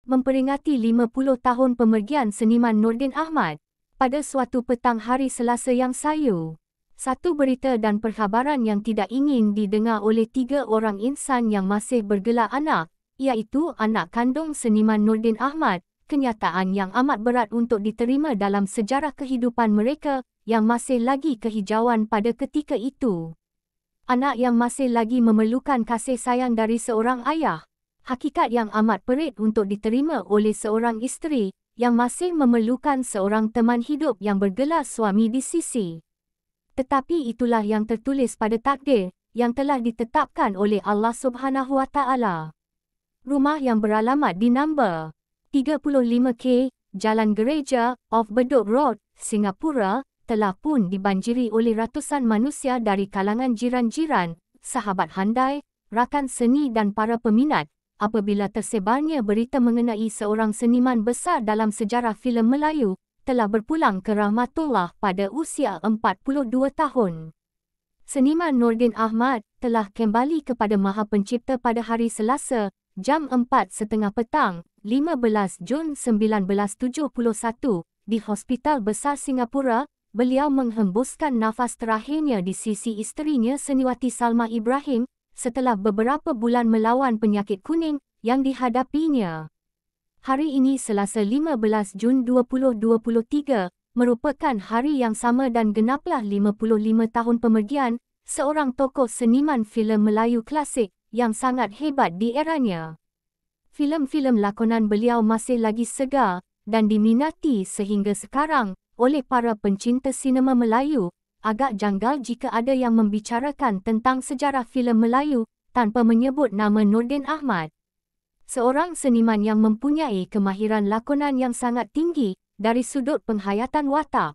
Memperingati 50 tahun pemergian seniman Nordin Ahmad, pada suatu petang hari Selasa yang sayu, satu berita dan perkhabaran yang tidak ingin didengar oleh 3 orang insan yang masih bergelar anak, iaitu anak kandung seniman Nordin Ahmad, kenyataan yang amat berat untuk diterima dalam sejarah kehidupan mereka yang masih lagi kehijauan pada ketika itu. Anak yang masih lagi memerlukan kasih sayang dari seorang ayah. Hakikat yang amat perit untuk diterima oleh seorang isteri yang masih memerlukan seorang teman hidup yang bergelar suami di sisi. Tetapi itulah yang tertulis pada takdir yang telah ditetapkan oleh Allah Subhanahu Wa Taala. Rumah yang beralamat di nombor 35K Jalan Gereja of Bedok Road, Singapura, telah pun dibanjiri oleh ratusan manusia dari kalangan jiran-jiran, sahabat handai, rakan seni dan para peminat, apabila tersebarnya berita mengenai seorang seniman besar dalam sejarah filem Melayu, telah berpulang ke rahmatullah pada usia 42 tahun. Seniman Nordin Ahmad telah kembali kepada Maha Pencipta pada hari Selasa, jam 4.30 petang, 15 Jun 1971, di Hospital Besar Singapura. Beliau menghembuskan nafas terakhirnya di sisi isterinya Seniwati Salma Ibrahim, setelah beberapa bulan melawan penyakit kuning yang dihadapinya. Hari ini Selasa 15 Jun 2023 merupakan hari yang sama dan genaplah 55 tahun pemergian seorang tokoh seniman filem Melayu klasik yang sangat hebat di eranya. Filem-filem lakonan beliau masih lagi segar dan diminati sehingga sekarang oleh para pencinta sinema Melayu. Agak janggal jika ada yang membicarakan tentang sejarah filem Melayu tanpa menyebut nama Nordin Ahmad. Seorang seniman yang mempunyai kemahiran lakonan yang sangat tinggi dari sudut penghayatan watak.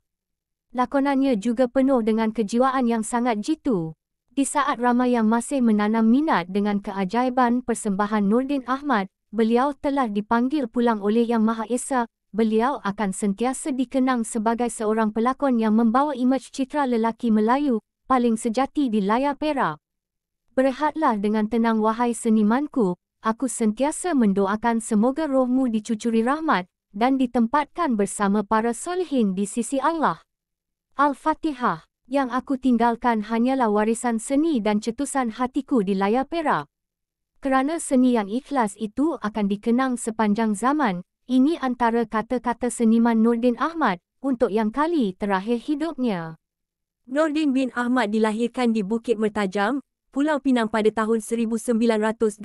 Lakonannya juga penuh dengan kejiwaan yang sangat jitu. Di saat ramai yang masih menanam minat dengan keajaiban persembahan Nordin Ahmad, beliau telah dipanggil pulang oleh Yang Maha Esa. Beliau akan sentiasa dikenang sebagai seorang pelakon yang membawa imej citra lelaki Melayu paling sejati di layar perak. Berehatlah dengan tenang wahai senimanku, aku sentiasa mendoakan semoga rohmu dicucuri rahmat dan ditempatkan bersama para solehin di sisi Allah. Al-Fatihah. Yang aku tinggalkan hanyalah warisan seni dan cetusan hatiku di layar perak. Kerana seni yang ikhlas itu akan dikenang sepanjang zaman. Ini antara kata-kata seniman Nordin Ahmad untuk yang kali terakhir hidupnya. Nordin bin Ahmad dilahirkan di Bukit Mertajam, Pulau Pinang pada tahun 1927.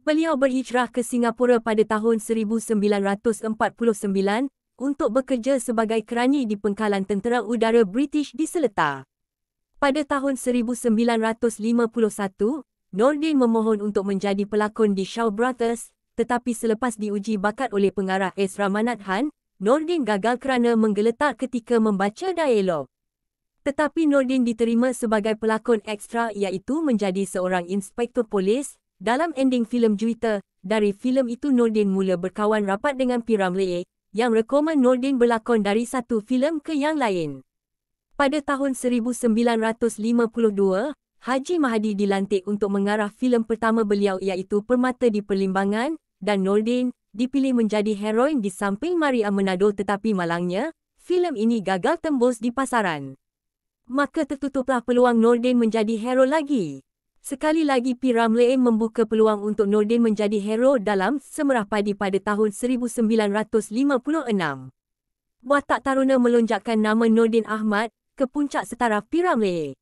Beliau berhijrah ke Singapura pada tahun 1949 untuk bekerja sebagai kerani di Pengkalan Tentera Udara British di Seletar. Pada tahun 1951, Nordin memohon untuk menjadi pelakon di Shaw Brothers. Tetapi selepas diuji bakat oleh pengarah S. Ramanat Han, Nordin gagal kerana menggeletar ketika membaca dialog. Tetapi Nordin diterima sebagai pelakon ekstra iaitu menjadi seorang inspektor polis dalam ending filem Juwita. Dari filem itu Nordin mula berkawan rapat dengan P. Ramlee yang rekomen Nordin berlakon dari satu filem ke yang lain. Pada tahun 1952, Haji Mahadi dilantik untuk mengarah filem pertama beliau iaitu Permata di Perlimbangan. Dan Nordin dipilih menjadi heroin di samping Maria Menado, tetapi malangnya, filem ini gagal tembus di pasaran. Maka tertutuplah peluang Nordin menjadi hero lagi. Sekali lagi P. Ramlee membuka peluang untuk Nordin menjadi hero dalam Semerah Padi pada tahun 1956. Watak taruna melonjakkan nama Nordin Ahmad ke puncak setaraf P. Ramlee.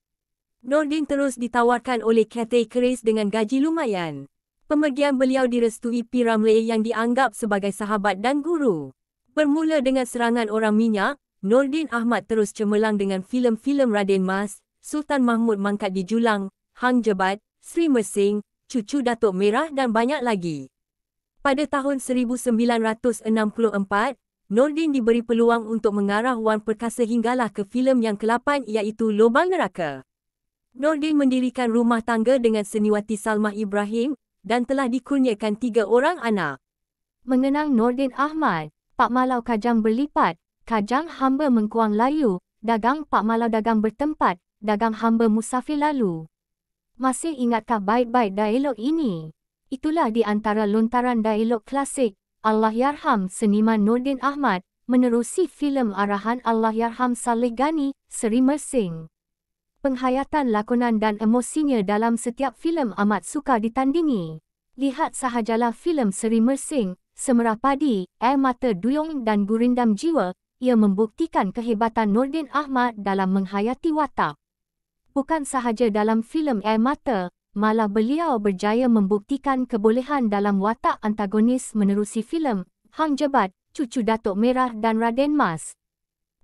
Nordin terus ditawarkan oleh Cathay Keris dengan gaji lumayan. Pemergian beliau direstui P. Ramlee yang dianggap sebagai sahabat dan guru. Bermula dengan Serangan Orang Minyak, Nordin Ahmad terus cemerlang dengan filem-filem Raden Mas, Sultan Mahmud Mangkat di Julang, Hang Jebat, Sri Mersing, Cucu Datuk Merah dan banyak lagi. Pada tahun 1964, Nordin diberi peluang untuk mengarah Wan Perkasa hinggalah ke filem yang ke-8 iaitu Lubang Neraka. Nordin mendirikan rumah tangga dengan Seniwati Salma Ibrahim dan telah dikurniakan 3 orang anak. Mengenang Nordin Ahmad, Pak Malau Kajang Berlipat, Kajang Hamba Mengkuang Layu, dagang Pak Malau dagang bertempat, dagang hamba musafir lalu. Masih ingatkah baik-baik dialog ini? Itulah di antara lontaran dialog klasik Allahyarham seniman Nordin Ahmad menerusi filem arahan Allahyarham Saleh Ghani, Seri Mersing. Penghayatan lakonan dan emosinya dalam setiap filem amat sukar ditandingi. Lihat sahajalah filem Seri Mersing, Semerah Padi, Air Mata Duyung dan Gurindam Jiwa, ia membuktikan kehebatan Nordin Ahmad dalam menghayati watak. Bukan sahaja dalam filem Air Mata, malah beliau berjaya membuktikan kebolehan dalam watak antagonis menerusi filem Hang Jebat, Cucu Datuk Merah dan Raden Mas.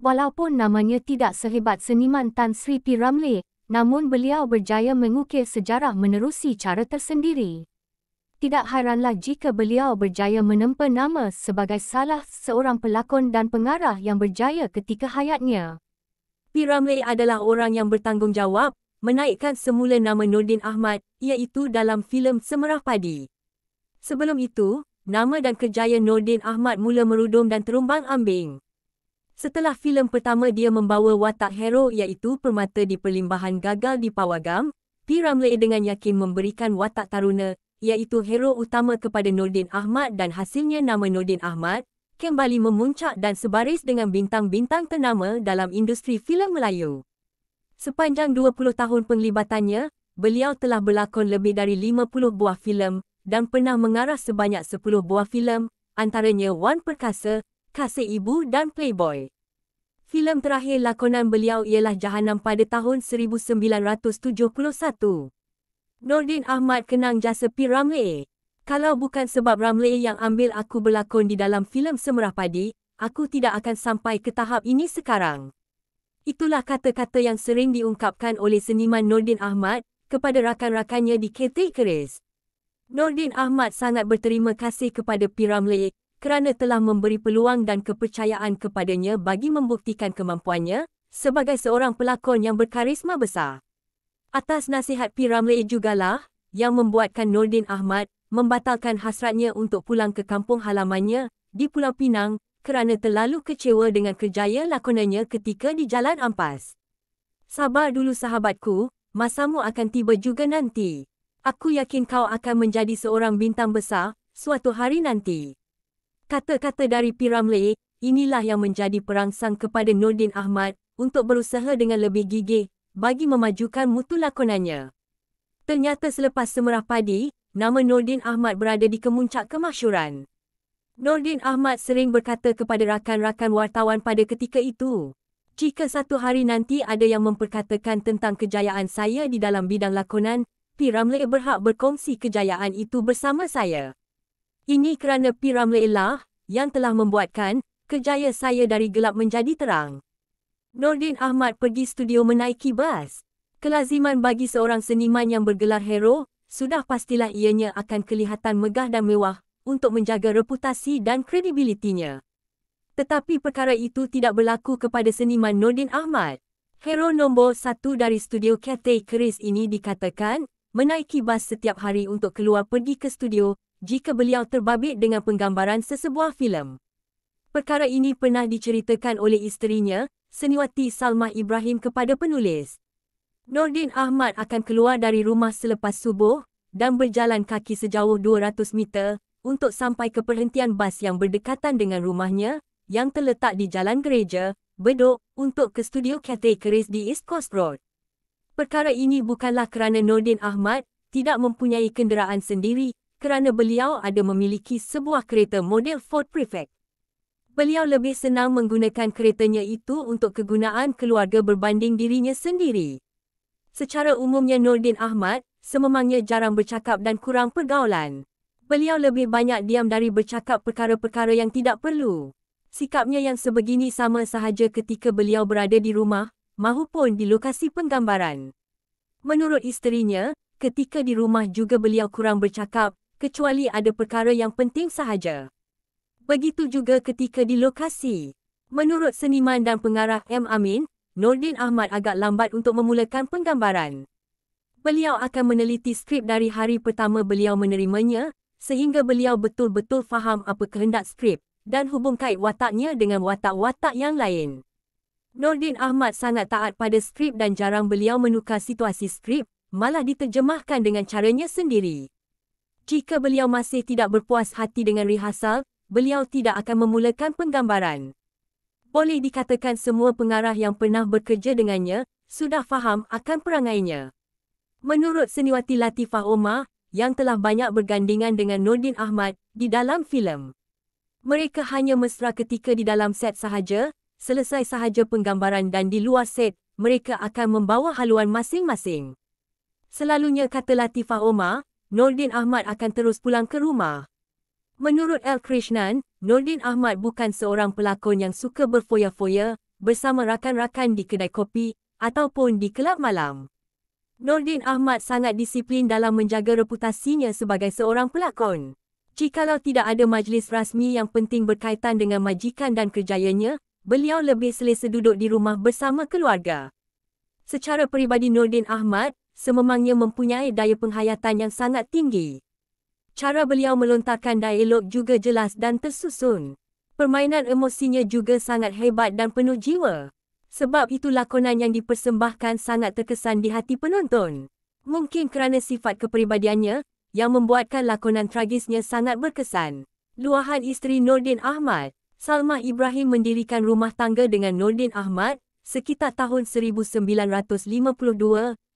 Walaupun namanya tidak sehebat seniman Tan Sri P. Ramlee, namun beliau berjaya mengukir sejarah menerusi cara tersendiri. Tidak hairanlah jika beliau berjaya menempa nama sebagai salah seorang pelakon dan pengarah yang berjaya ketika hayatnya. P. Ramlee adalah orang yang bertanggungjawab menaikkan semula nama Nordin Ahmad, iaitu dalam filem Semerah Padi. Sebelum itu, nama dan kerjaya Nordin Ahmad mula merudum dan terumbang-ambing. Setelah filem pertama dia membawa watak hero iaitu Permata di Perlimbahan gagal di Pawagam, P. Ramlee dengan yakin memberikan watak taruna, iaitu hero utama kepada Nordin Ahmad dan hasilnya nama Nordin Ahmad kembali memuncak dan sebaris dengan bintang-bintang ternama dalam industri filem Melayu. Sepanjang 20 tahun penglibatannya, beliau telah berlakon lebih dari 50 buah filem dan pernah mengarah sebanyak 10 buah filem, antaranya Wan Perkasa, Kasih Ibu dan Playboy. Filem terakhir lakonan beliau ialah Jahanam pada tahun 1971. Nordin Ahmad kenang jasa P. Ramlee. Kalau bukan sebab Ramlee yang ambil aku berlakon di dalam filem Semerah Padi, aku tidak akan sampai ke tahap ini sekarang. Itulah kata-kata yang sering diungkapkan oleh seniman Nordin Ahmad kepada rakan-rakannya di Cathay Keris. Nordin Ahmad sangat berterima kasih kepada P. Ramlee kerana telah memberi peluang dan kepercayaan kepadanya bagi membuktikan kemampuannya sebagai seorang pelakon yang berkarisma besar. Atas nasihat P. Ramlee jugalah yang membuatkan Nordin Ahmad membatalkan hasratnya untuk pulang ke kampung halamannya di Pulau Pinang kerana terlalu kecewa dengan kerjaya lakonannya ketika di Jalan Ampas. Sabar dulu sahabatku, masamu akan tiba juga nanti. Aku yakin kau akan menjadi seorang bintang besar suatu hari nanti. Kata-kata dari P. Ramlee, inilah yang menjadi perangsang kepada Nordin Ahmad untuk berusaha dengan lebih gigih bagi memajukan mutu lakonannya. Ternyata selepas Semerah Padi, nama Nordin Ahmad berada di kemuncak kemasyhuran. Nordin Ahmad sering berkata kepada rakan-rakan wartawan pada ketika itu, "Jika satu hari nanti ada yang memperkatakan tentang kejayaan saya di dalam bidang lakonan, P. Ramlee berhak berkongsi kejayaan itu bersama saya. Ini kerana P. Ramlee lah yang telah membuatkan kerjaya saya dari gelap menjadi terang." Nordin Ahmad pergi studio menaiki bas. Kelaziman bagi seorang seniman yang bergelar hero, sudah pastilah ianya akan kelihatan megah dan mewah untuk menjaga reputasi dan kredibilitinya. Tetapi perkara itu tidak berlaku kepada seniman Nordin Ahmad. Hero nombor 1 dari studio Cathay Keris ini dikatakan menaiki bas setiap hari untuk keluar pergi ke studio jika beliau terbabit dengan penggambaran sesebuah filem. Perkara ini pernah diceritakan oleh isterinya, Seniwati Salmah Ibrahim kepada penulis. Nordin Ahmad akan keluar dari rumah selepas subuh dan berjalan kaki sejauh 200 meter untuk sampai ke perhentian bas yang berdekatan dengan rumahnya yang terletak di Jalan Gereja, Bedok, untuk ke studio Cathay Keris di East Coast Road. Perkara ini bukanlah kerana Nordin Ahmad tidak mempunyai kenderaan sendiri kerana beliau ada memiliki sebuah kereta model Ford Prefect. Beliau lebih senang menggunakan keretanya itu untuk kegunaan keluarga berbanding dirinya sendiri. Secara umumnya Nordin Ahmad sememangnya jarang bercakap dan kurang pergaulan. Beliau lebih banyak diam dari bercakap perkara-perkara yang tidak perlu. Sikapnya yang sebegini sama sahaja ketika beliau berada di rumah mahupun di lokasi penggambaran. Menurut isterinya, ketika di rumah juga beliau kurang bercakap, kecuali ada perkara yang penting sahaja. Begitu juga ketika di lokasi. Menurut seniman dan pengarah M. Amin, Nordin Ahmad agak lambat untuk memulakan penggambaran. Beliau akan meneliti skrip dari hari pertama beliau menerimanya, sehingga beliau betul-betul faham apa kehendak skrip dan hubung kait wataknya dengan watak-watak yang lain. Nordin Ahmad sangat taat pada skrip dan jarang beliau menukar situasi skrip, malah diterjemahkan dengan caranya sendiri. Jika beliau masih tidak berpuas hati dengan rehearsal, beliau tidak akan memulakan penggambaran. Boleh dikatakan semua pengarah yang pernah bekerja dengannya sudah faham akan perangainya. Menurut seniwati Latifah Omar, yang telah banyak bergandingan dengan Nordin Ahmad di dalam filem, mereka hanya mesra ketika di dalam set sahaja, selesai sahaja penggambaran dan di luar set, mereka akan membawa haluan masing-masing. Selalunya, kata Latifah Omar, Nordin Ahmad akan terus pulang ke rumah. Menurut L. Krishnan, Nordin Ahmad bukan seorang pelakon yang suka berfoya-foya bersama rakan-rakan di kedai kopi ataupun di kelab malam. Nordin Ahmad sangat disiplin dalam menjaga reputasinya sebagai seorang pelakon. Jikalau tidak ada majlis rasmi yang penting berkaitan dengan majikan dan kerjayanya, beliau lebih selesa duduk di rumah bersama keluarga. Secara peribadi, Nordin Ahmad sememangnya mempunyai daya penghayatan yang sangat tinggi. Cara beliau melontarkan dialog juga jelas dan tersusun. Permainan emosinya juga sangat hebat dan penuh jiwa. Sebab itu lakonan yang dipersembahkan sangat terkesan di hati penonton. Mungkin kerana sifat kepribadiannya yang membuatkan lakonan tragisnya sangat berkesan. Luahan isteri Nordin Ahmad, Salma Ibrahim, mendirikan rumah tangga dengan Nordin Ahmad sekitar tahun 1952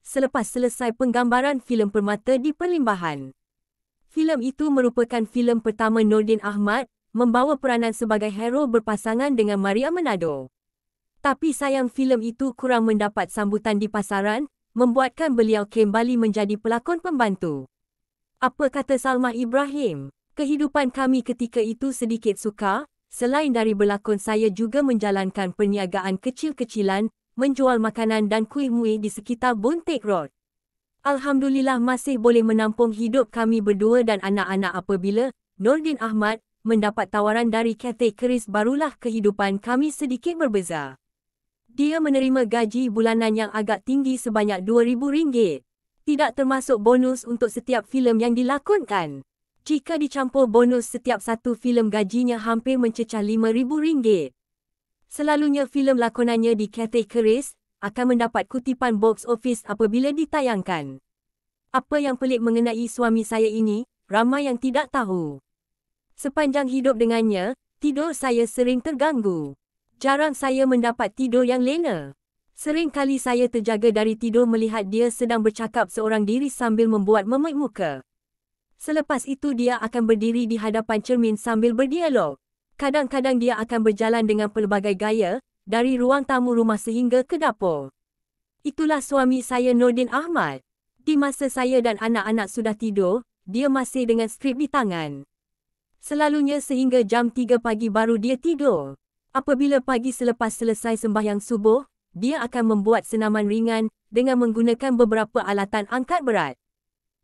selepas selesai penggambaran filem Permata di Perlimbahan. Filem itu merupakan filem pertama Nordin Ahmad membawa peranan sebagai hero berpasangan dengan Maria Menado. Tapi sayang filem itu kurang mendapat sambutan di pasaran, membuatkan beliau kembali menjadi pelakon pembantu. Apa kata Salma Ibrahim? Kehidupan kami ketika itu sedikit sukar, selain dari berlakon saya juga menjalankan perniagaan kecil-kecilan, menjual makanan dan kuih-muih di sekitar Bontek Road. Alhamdulillah masih boleh menampung hidup kami berdua dan anak-anak. Apabila Nordin Ahmad mendapat tawaran dari Cathay Keris, barulah kehidupan kami sedikit berbeza. Dia menerima gaji bulanan yang agak tinggi sebanyak RM2,000. Tidak termasuk bonus untuk setiap filem yang dilakonkan. Jika dicampur bonus setiap satu filem, gajinya hampir mencecah RM5,000. Selalunya filem lakonannya di Cathay Keris akan mendapat kutipan box office apabila ditayangkan. Apa yang pelik mengenai suami saya ini, ramai yang tidak tahu. Sepanjang hidup dengannya, tidur saya sering terganggu. Jarang saya mendapat tidur yang lena. Sering kali saya terjaga dari tidur melihat dia sedang bercakap seorang diri sambil membuat memek muka. Selepas itu dia akan berdiri di hadapan cermin sambil berdialog. Kadang-kadang dia akan berjalan dengan pelbagai gaya, dari ruang tamu rumah sehingga ke dapur. Itulah suami saya, Nordin Ahmad. Di masa saya dan anak-anak sudah tidur, dia masih dengan skrip di tangan. Selalunya sehingga jam 3 pagi baru dia tidur. Apabila pagi selepas selesai sembahyang subuh, dia akan membuat senaman ringan dengan menggunakan beberapa alatan angkat berat.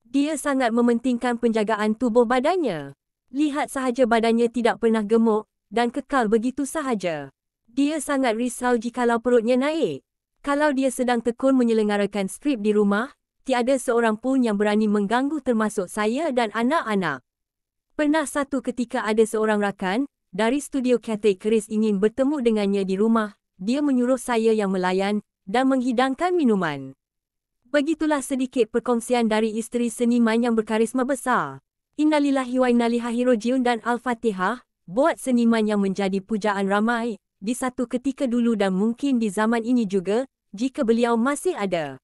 Dia sangat mementingkan penjagaan tubuh badannya. Lihat sahaja badannya tidak pernah gemuk dan kekal begitu sahaja. Dia sangat risau jikalau perutnya naik. Kalau dia sedang tekun menyelenggarakan skrip di rumah, tiada seorang pun yang berani mengganggu termasuk saya dan anak-anak. Pernah satu ketika ada seorang rakan dari studio Cathay Keris ingin bertemu dengannya di rumah. Dia menyuruh saya yang melayan dan menghidangkan minuman. Begitulah sedikit perkongsian dari isteri seniman yang berkarisma besar. Innalillahi wa inna ilaihi rajiun dan Al-Fatihah, buat seniman yang menjadi pujaan ramai di satu ketika dulu dan mungkin di zaman ini juga, jika beliau masih ada.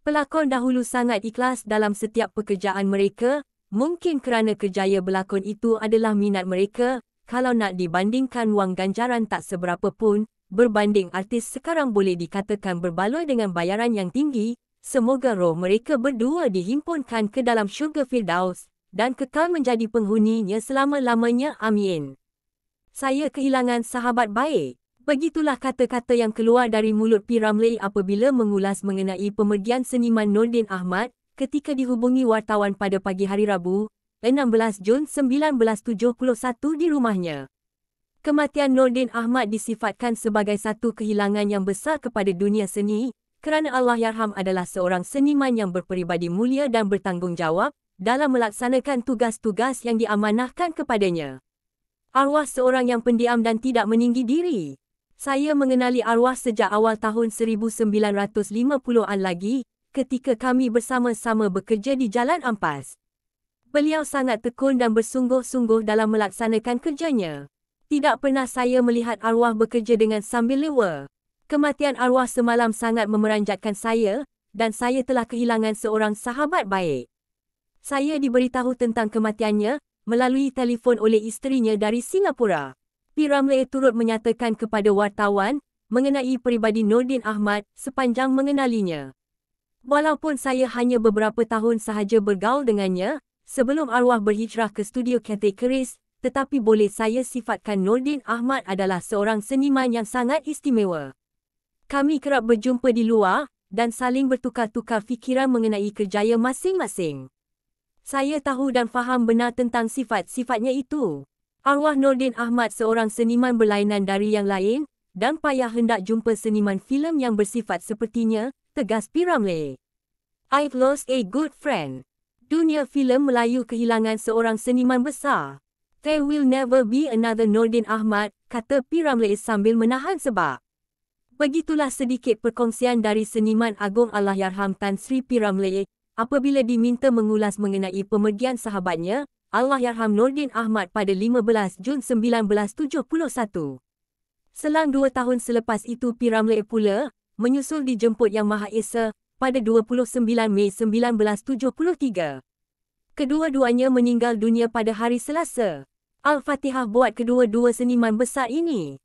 Pelakon dahulu sangat ikhlas dalam setiap pekerjaan mereka, mungkin kerana kerjaya berlakon itu adalah minat mereka. Kalau nak dibandingkan, wang ganjaran tak seberapa pun, berbanding artis sekarang boleh dikatakan berbaloi dengan bayaran yang tinggi. Semoga roh mereka berdua dihimpunkan ke dalam syurga Firdaus dan kekal menjadi penghuninya selama-lamanya. Amin. Saya kehilangan sahabat baik. Begitulah kata-kata yang keluar dari mulut P. Ramlee apabila mengulas mengenai pemergian seniman Nordin Ahmad ketika dihubungi wartawan pada pagi hari Rabu, 16 Jun 1971 di rumahnya. Kematian Nordin Ahmad disifatkan sebagai satu kehilangan yang besar kepada dunia seni, kerana Allahyarham adalah seorang seniman yang berperibadi mulia dan bertanggungjawab dalam melaksanakan tugas-tugas yang diamanahkan kepadanya. Arwah seorang yang pendiam dan tidak meninggi diri. Saya mengenali arwah sejak awal tahun 1950-an lagi, ketika kami bersama-sama bekerja di Jalan Ampas. Beliau sangat tekun dan bersungguh-sungguh dalam melaksanakan kerjanya. Tidak pernah saya melihat arwah bekerja dengan sambil lewa. Kematian arwah semalam sangat memeranjatkan saya, dan saya telah kehilangan seorang sahabat baik. Saya diberitahu tentang kematiannya melalui telefon oleh isterinya dari Singapura. P. Ramlee turut menyatakan kepada wartawan mengenai peribadi Nordin Ahmad sepanjang mengenalinya. Walaupun saya hanya beberapa tahun sahaja bergaul dengannya, sebelum arwah berhijrah ke studio Cathay Keris, tetapi boleh saya sifatkan Nordin Ahmad adalah seorang seniman yang sangat istimewa. Kami kerap berjumpa di luar dan saling bertukar-tukar fikiran mengenai kerjaya masing-masing. Saya tahu dan faham benar tentang sifat-sifatnya itu. Arwah Nordin Ahmad seorang seniman berlainan dari yang lain dan payah hendak jumpa seniman filem yang bersifat sepertinya, tegas P. Ramlee. I've lost a good friend. Dunia filem Melayu kehilangan seorang seniman besar. There will never be another Nordin Ahmad, kata P. Ramlee sambil menahan sebab. Begitulah sedikit perkongsian dari seniman agung Allahyarham Tan Sri P. Ramlee apabila diminta mengulas mengenai pemergian sahabatnya, Allahyarham Nordin Ahmad pada 15 Jun 1971. Selang 2 tahun selepas itu P. Ramlee pula menyusul dijemput Yang Maha Esa pada 29 Mei 1973. Kedua-duanya meninggal dunia pada hari Selasa. Al-Fatihah buat kedua-dua seniman besar ini.